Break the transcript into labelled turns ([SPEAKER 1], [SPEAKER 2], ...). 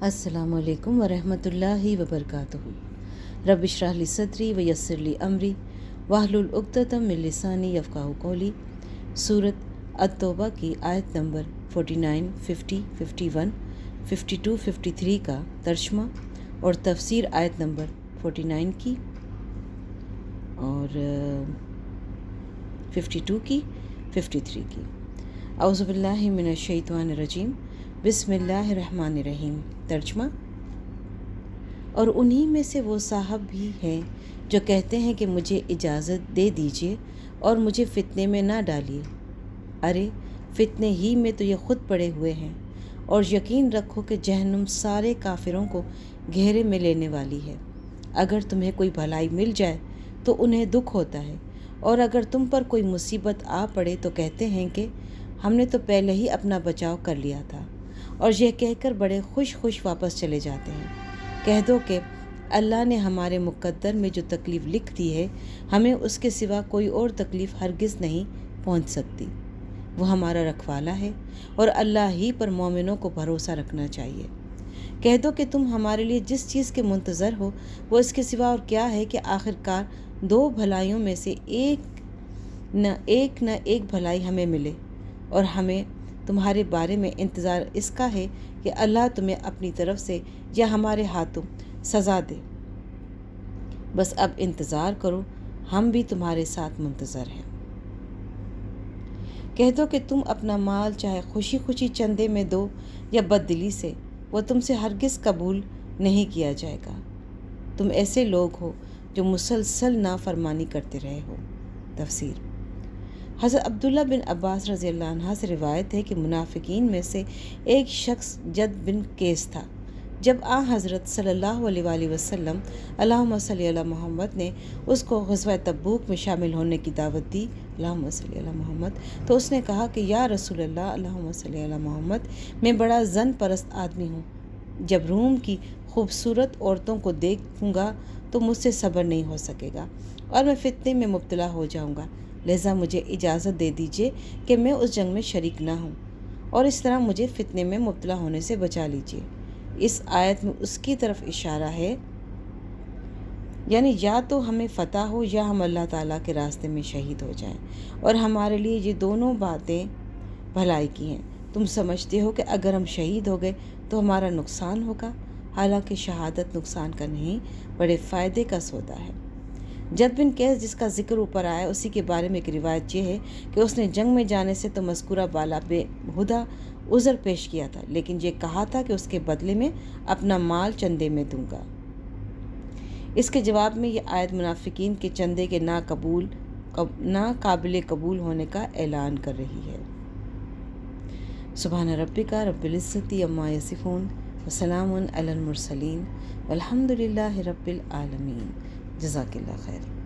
[SPEAKER 1] السلام علیکم ورحمۃ اللہ وبرکاتہ۔ رب اشرح لی صدری ویسر لی امری واحلل عقدۃ من لسانی یفقہوا قولی۔ سورۃ التوبہ کی آیت نمبر 49، 50، 51، 52، 53 کا ترجمہ اور تفسیر آیت نمبر 49 کی اور 52 کی، 53 کی۔ اعوذ باللہ من الشیطان الرجیم، بسم اللہ الرحمن الرحیم۔ ترجمہ: اور انہی میں سے وہ صاحب بھی ہیں جو کہتے ہیں کہ مجھے اجازت دے دیجیے اور مجھے فتنے میں نہ ڈالیے۔ ارے فتنے ہی میں تو یہ خود پڑے ہوئے ہیں، اور یقین رکھو کہ جہنم سارے کافروں کو گھیرے میں لینے والی ہے۔ اگر تمہیں کوئی بھلائی مل جائے تو انہیں دکھ ہوتا ہے، اور اگر تم پر کوئی مصیبت آ پڑے تو کہتے ہیں کہ ہم نے تو پہلے ہی اپنا بچاؤ کر لیا تھا، اور یہ کہہ کر بڑے خوش واپس چلے جاتے ہیں۔ کہہ دو کہ اللہ نے ہمارے مقدر میں جو تکلیف لکھ دی ہے، ہمیں اس کے سوا کوئی اور تکلیف ہرگز نہیں پہنچ سکتی۔ وہ ہمارا رکھوالا ہے، اور اللہ ہی پر مومنوں کو بھروسہ رکھنا چاہیے۔ کہہ دو کہ تم ہمارے لیے جس چیز کے منتظر ہو وہ اس کے سوا اور کیا ہے کہ آخرکار دو بھلائیوں میں سے ایک نہ ایک بھلائی ہمیں ملے، اور ہمیں تمہارے بارے میں انتظار اس کا ہے کہ اللہ تمہیں اپنی طرف سے یا ہمارے ہاتھوں سزا دے۔ بس اب انتظار کرو، ہم بھی تمہارے ساتھ منتظر ہیں۔ کہہ دو کہ تم اپنا مال چاہے خوشی چندے میں دو یا بددلی سے، وہ تم سے ہرگز قبول نہیں کیا جائے گا۔ تم ایسے لوگ ہو جو مسلسل نافرمانی کرتے رہے ہو۔ تفسیر: حضرت عبداللہ بن عباس رضی اللہ عنہ سے روایت ہے کہ منافقین میں سے ایک شخص جد بن قیس تھا۔ جب حضرت صلی اللہ علیہ وآلہ وسلم اللہم صلی علی محمد نے اس کو غزوہ تبوک میں شامل ہونے کی دعوت دی، اللہم صلی علی محمد، تو اس نے کہا کہ یا رسول اللہ، اللہم صلی علی محمد، میں بڑا زن پرست آدمی ہوں۔ جب روم کی خوبصورت عورتوں کو دیکھوں گا تو مجھ سے صبر نہیں ہو سکے گا، اور میں فتنے میں مبتلا ہو جاؤں گا، لہٰذا مجھے اجازت دے دیجیے کہ میں اس جنگ میں شریک نہ ہوں، اور اس طرح مجھے فتنے میں مبتلا ہونے سے بچا لیجیے۔ اس آیت میں اس کی طرف اشارہ ہے، یعنی یا تو ہمیں فتح ہو یا ہم اللہ تعالیٰ کے راستے میں شہید ہو جائیں، اور ہمارے لیے یہ دونوں باتیں بھلائی کی ہیں۔ تم سمجھتے ہو کہ اگر ہم شہید ہو گئے تو ہمارا نقصان ہوگا، حالانکہ شہادت نقصان کا نہیں بڑے فائدے کا سودا ہے۔ جد بن قیس جس کا ذکر اوپر آیا، اسی کے بارے میں ایک روایت یہ ہے کہ اس نے جنگ میں جانے سے تو مذکورہ بالا بے ہدہ عذر پیش کیا تھا، لیکن یہ کہا تھا کہ اس کے بدلے میں اپنا مال چندے میں دوں گا۔ اس کے جواب میں یہ آیت منافقین کے چندے کے ناقابل قبول ہونے کا اعلان کر رہی ہے۔ سبحان ربک رب العزت عما یصفون وسلام علی المرسلین والحمد للہ رب العالمین۔ جزاک اللہ خیر۔